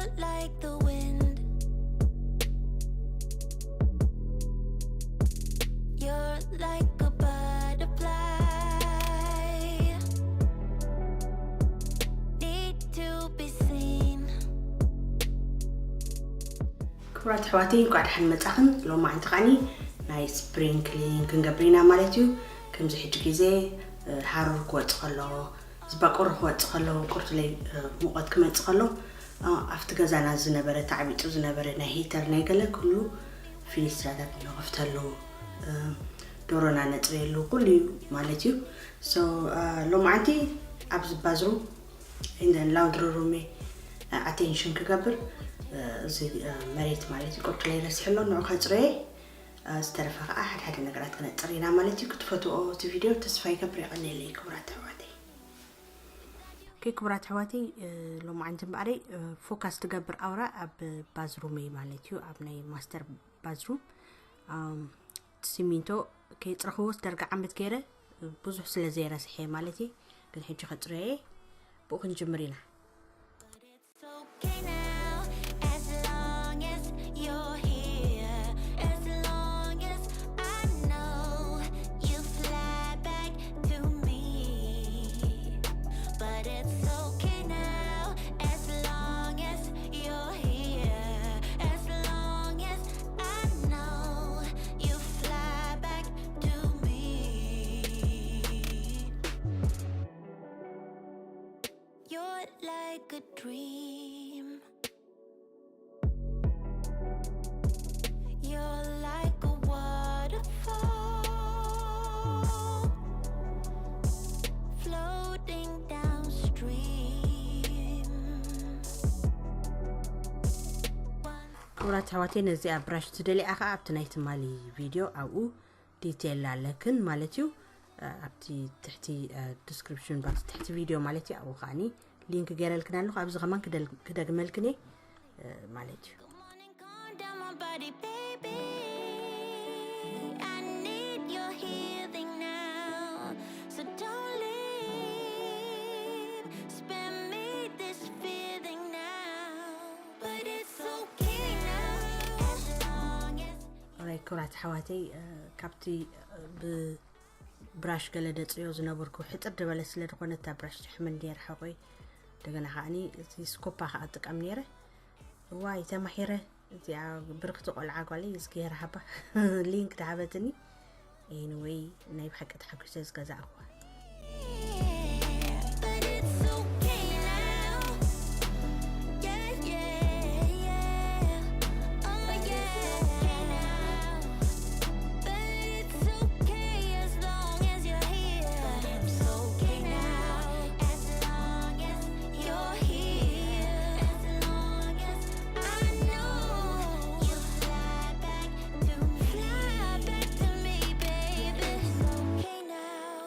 You're like the wind. You're like a butterfly. Need to be seen. كبرات حواتي قاعد حن متأخن لو ما عندك عني ناي سبرينكلينج كنقبرينا مالتيو كم زي حج جزء حرر قوات خلو زباقور قوات خلو قرط لي مقاد كمان خلو أفتكر زانا زنبرة تعبيت زنبرة نهيتر نيجلا كله في الاسترادات نغفتلو دورونا نتريلو كله مالتيو لو ما عندي أبز بازرو عندنا لاوندرو رومي attention كقبل زي مريت مالتي قلت لي رسحلو نوع خطري استرفق أحد حد نقرأت كانت ترينا مالتي كنت فتو في فيديو تسفاي كبري عني لي كبرات حواتي كي كبرات حواتي لو ما عندهم بعري فوكس تقبر أورا أب بازرومي مالتيو أبني ماستر بازروم تسمينتو كي ترخوص درجة عمت كيرة بوزح سلازي رسحي مالتي كن حيجي خطري بوخن جمرينا Okay now, as long as you're here, as long as I know you fly back to me. But it's okay now, as long as you're here, as long as I know you fly back to me. You're like a dream. You're like a waterfall floating downstream. كبرات حواتي نزي أبراش تدلي أخا أبتنايت مالي فيديو أو ديتيل لكن مالتيو أبتي تحتي description box تحتي فيديو مالتي أو خاني لينك جير لكنا له أبز غمان كده جملكني مالتيو Come on and calm down my body, baby. I need your healing now, so don't leave. Spare me this feeling now, but it's okay now, as long as. راي كبرات حواتي كابتي براش قلدت ريوز نبركو حتى دبلس لدخونة تبراش تحمل دير حقي دغنا خاني زي سكوبا خاطق امنيره واي تمحيره زي برقت قلعه قالي زغير حبه لينك تعبتني anyway نايب حق تحكي زغزا اخو But it's okay now. Yeah, yeah, yeah. Oh, yeah. But it's okay as long as you're here. It's okay now, as long as you're here. As long as I know you fly back to me, baby. It's okay now.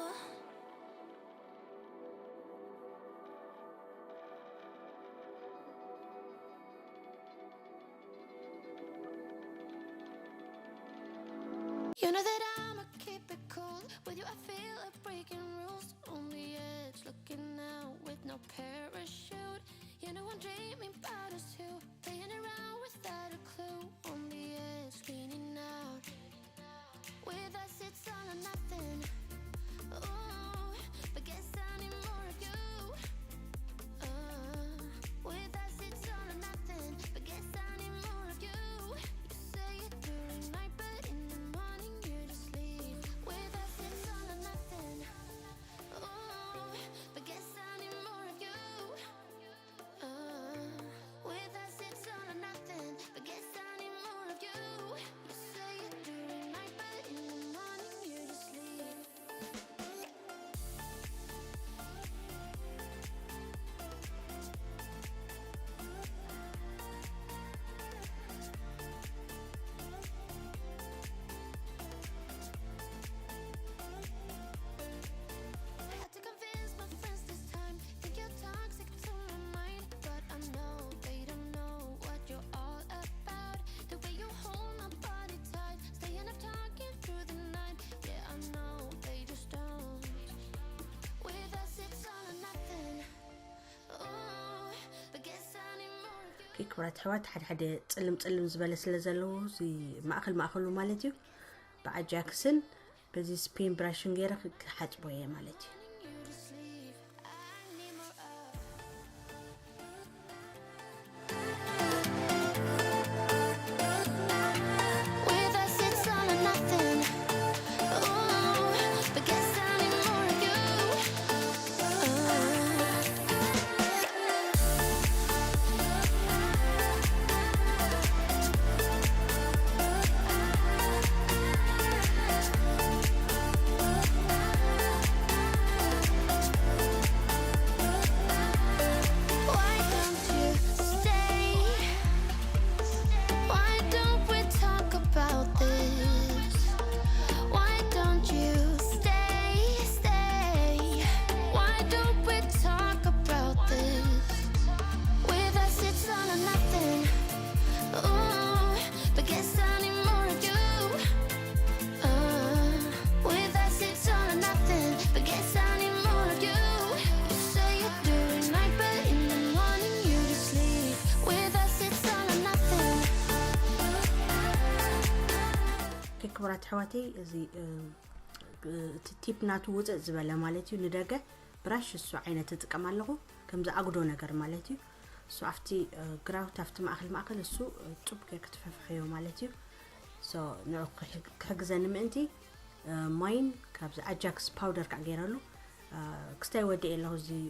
You know that I'ma keep it cool. With you I feel like breaking rules. On the edge, looking out with no parachute. You know I'm dreaming about us two, playing around without a clue. On the edge, leaning out. With us it's all or nothing. Ooh, but guess I need more of you. With us it's all or nothing, but guess I need more of you. You say it during night, but in the morning you just leave. With us it's all or nothing. Ooh, but guess I need more of you. كبرات حوات حد تسلم زبالة سلزلو زي مأخلو مالتيو بأجاكسن بزي سبين براشن غيره حاج بوية مالتيو كبرات حواتي زي تيب ناتو وزق زبالة مالتيو ندقة براش السو عينة تتقام لغو كمزا أقدو نقر مالتيو سو أفتي قراو تافت مأخل السو توب كي كتففحيو مالتيو سو نعو كحقزان مأنتي ماين كابزا أجاكس باودر كاقيرالو كستاي ودي إلهو زي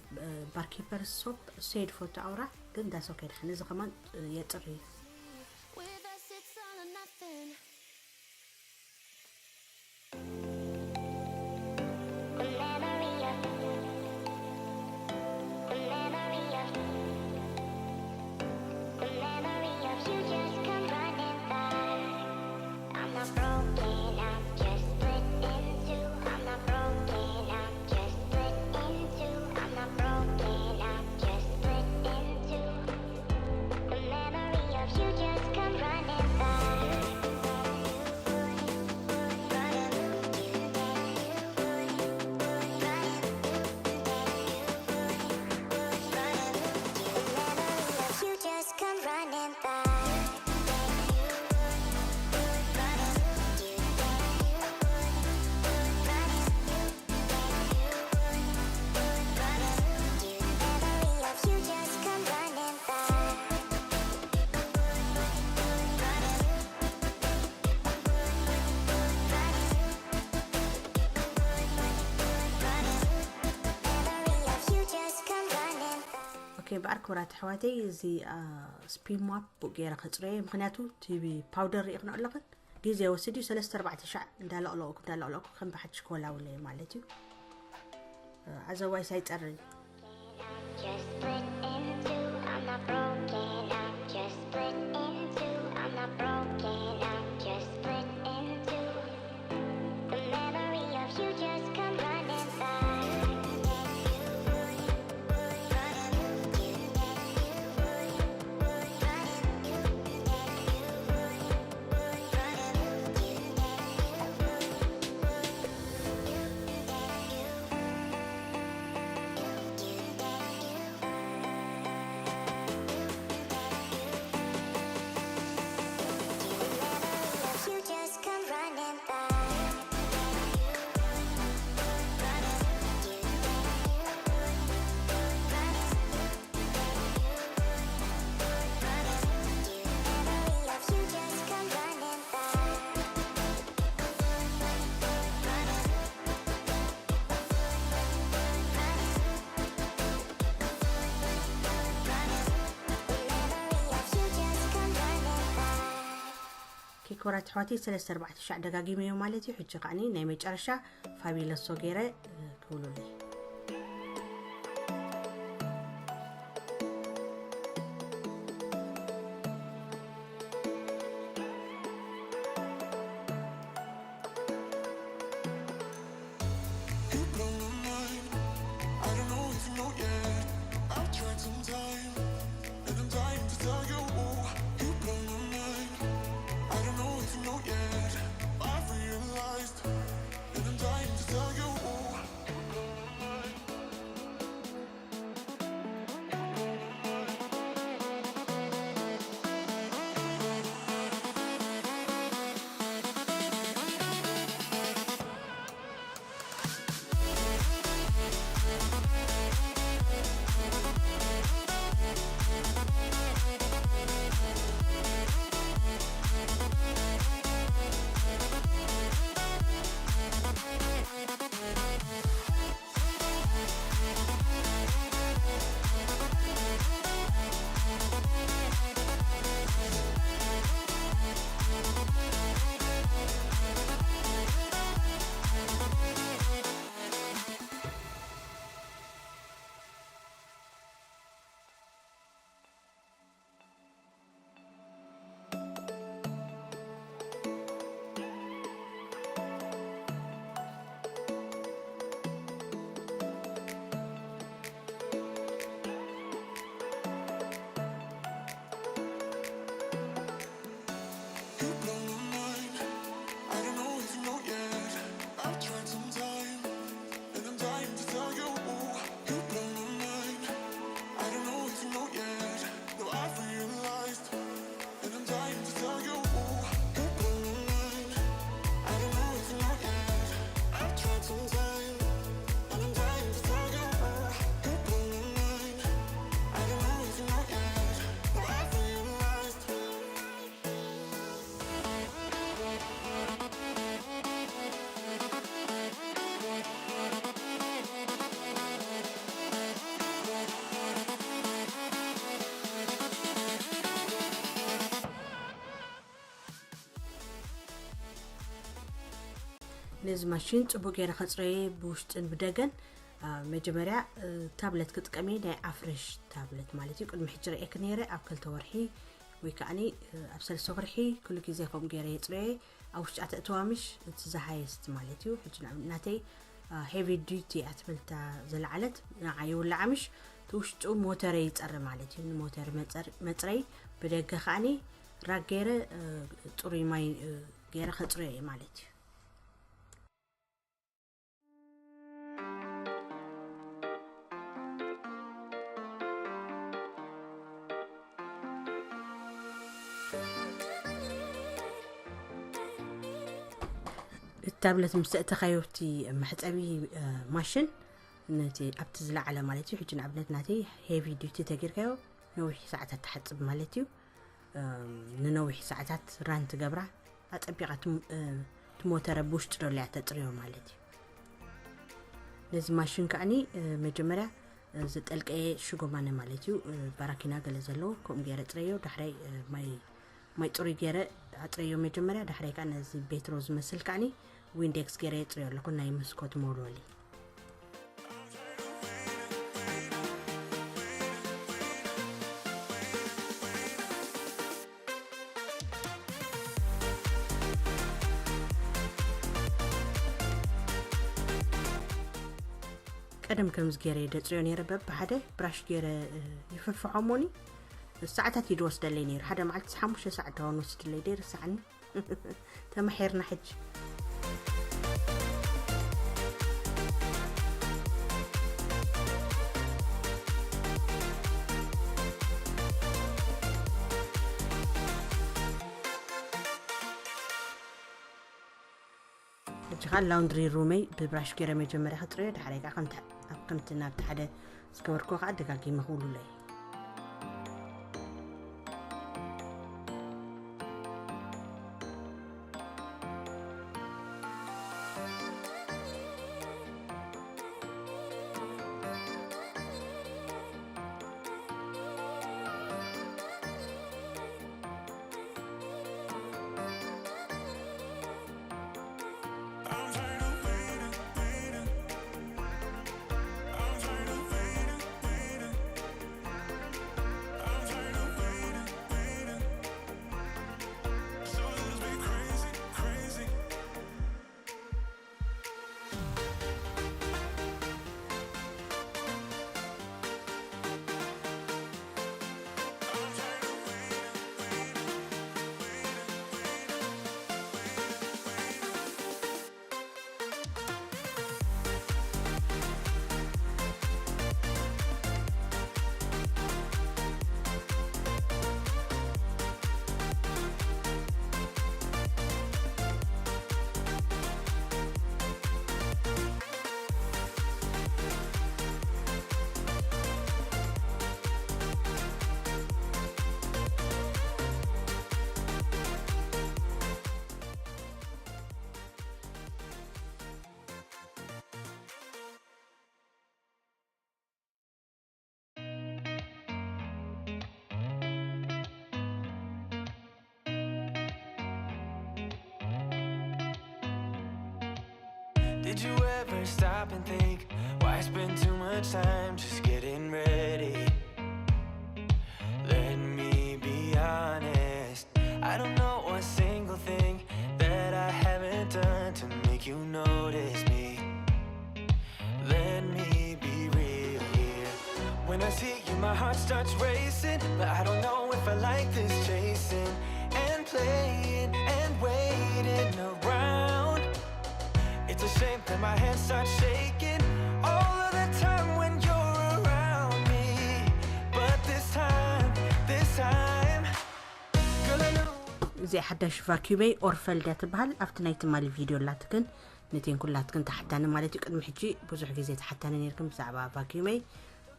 باركيبر سوب سيد فوتو أورا كن داسو كيد حنزا كمان يتري اوكي باركورات حواتي زي سبين ماب بوغيرا خصري مخنياتو تي باودر يقنع لكن جيزي وسدي 3-4 شع دالقلوك كم بحد شكولا ولا مالتي عزواي سايطري كورات حواتي 3-4 شع دقاقي ميو مالتي حجة قاني نايمي جارشا فابيلا الصغيرة كولو لي نز ماشين صبو غير خصري بوشطن بدغن مجمريا تابلت كتقمي ناي افريش تابلت مالتي قد محجر اكنيره اب كلته ورحي ويكاني ابسل سورحي كل كيزي كوم غير يصري او شعت اتوامش تزهايست مالتي حجنا ناتي heavy duty اتبلتا زلعلت نعيو لعمش توشطو موتر يصر مالتي موتر مصري بدغ خاني راغيره طري ماي غير خصري مالتي التابلت مستأتخيوتي محصبي ماشين نتي ابتزلا على مالتي حجن عبنت ناتي هيفي ديوتي تغيركايو نوح ساعات تحصب مالتي ننوح ساعات ران تغبرا اطبيقات تموتر بوشت دوليا تطريو مالتي لز ماشين كاني مجمريا زطلقه شغومانه مالتي باراكينا غلزلو كوم غير طريو دحري ماي طري غير اطريو مجمريا دحري كان زي بيتروز مسل كاني ويندكس غير طريو لكو ناي مسكوت مولولي قدم كم زغيره دصيو نيره بحده براش غيره يففعموني الساعات يدوس دلينير حدا معلت 5 ساعه دون وسط لي دير ساعني تمحيرنا حج جخال لاوندري رومي ببراش غيره مجمريا خطري دحريقا كنت نابت حدا سكوركو قاعد دقاقي مخولو لي Did you ever stop and think why spend too much time just getting ready? Let me be honest, I don't know a single thing that I haven't done to make you notice me. Let me be real here. When I see you my heart starts racing, but I don't know if I like this chasing and playing and waiting around. It's a shame that my hands start shaking all of the time when you're around me. But this time, girl, I know. زي حداش فاكيومي اورفل دات بحال افتنايت مال فيديو لاتكن نتين كلاتكن تحتان مالتي قدم حجي بزح غيزي تحتان نيركم بزعبا فاكيومي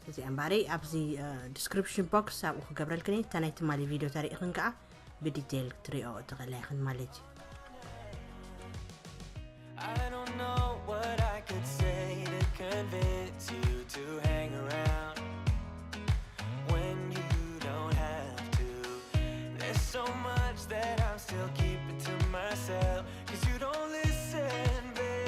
زي امباري ابزي ديسكريبشن بوكس ابو خبرلكني تنايت مال فيديو تاريخن كا بديتيل تريو تغلاخن مالتي I don't know what I could say to convince you to hang around when you don't have to. There's so much that I'm still keeping to myself, 'cause you don't listen, baby.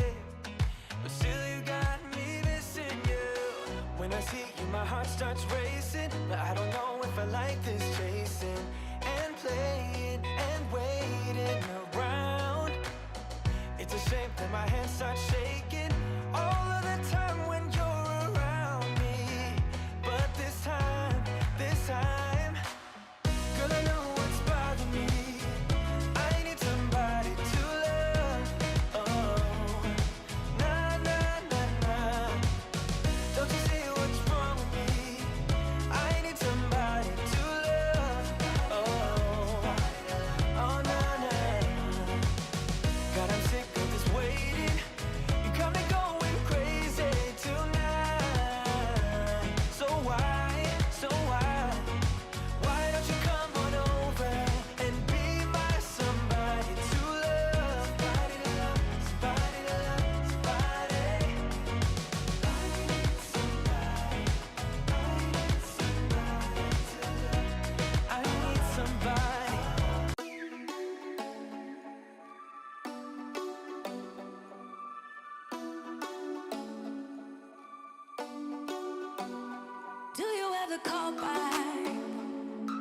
call back?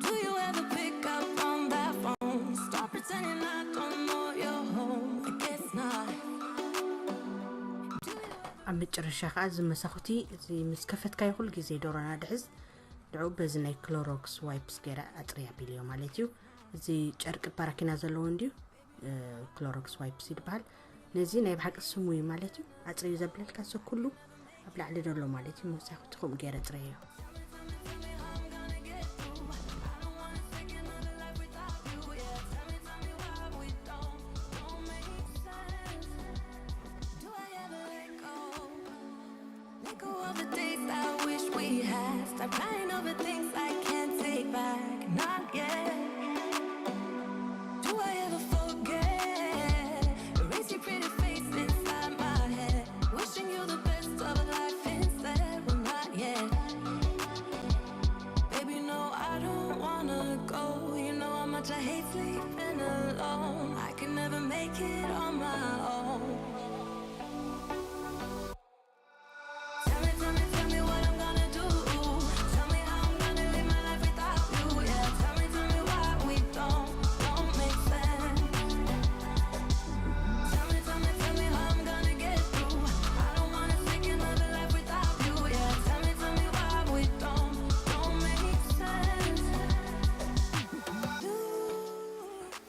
Do you ever pick up on that phone? Stop pretending I don't know you're home. I guess not. عم بتشرش خاز مساختي زي مسكفتك كل جزء دورنا دحز دعو بزناي كلوروكس وايبس كيرا أطريا بليو مالتيو زي شركة باراكينا زلونديو كلوروكس وايبس يدبال نزي نايب حق السموي مالتيو أطريا زبل الكاسو كله قبل على دولو مالتيو مساختكم كيرا أطريا Stop crying over things I can't take back, not yet. Do I ever forget? Erase your pretty face inside my head. Wishing you the best of life instead, well not yet. Baby, no, I don't wanna go. You know how much I hate sleeping alone. I can never make it on my own. Tell me what I'm gonna do.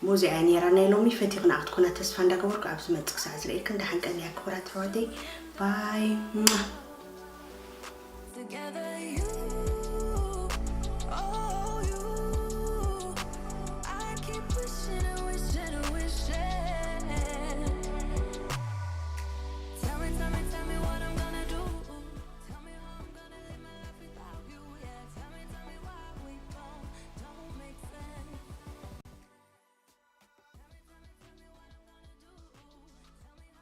موزي يعني رانا يلومي فتيقنا عقدكونا تسفان دا قبركو عبس ما تقسع زريكن دا حنك أني أكبرات روادي باي. Together you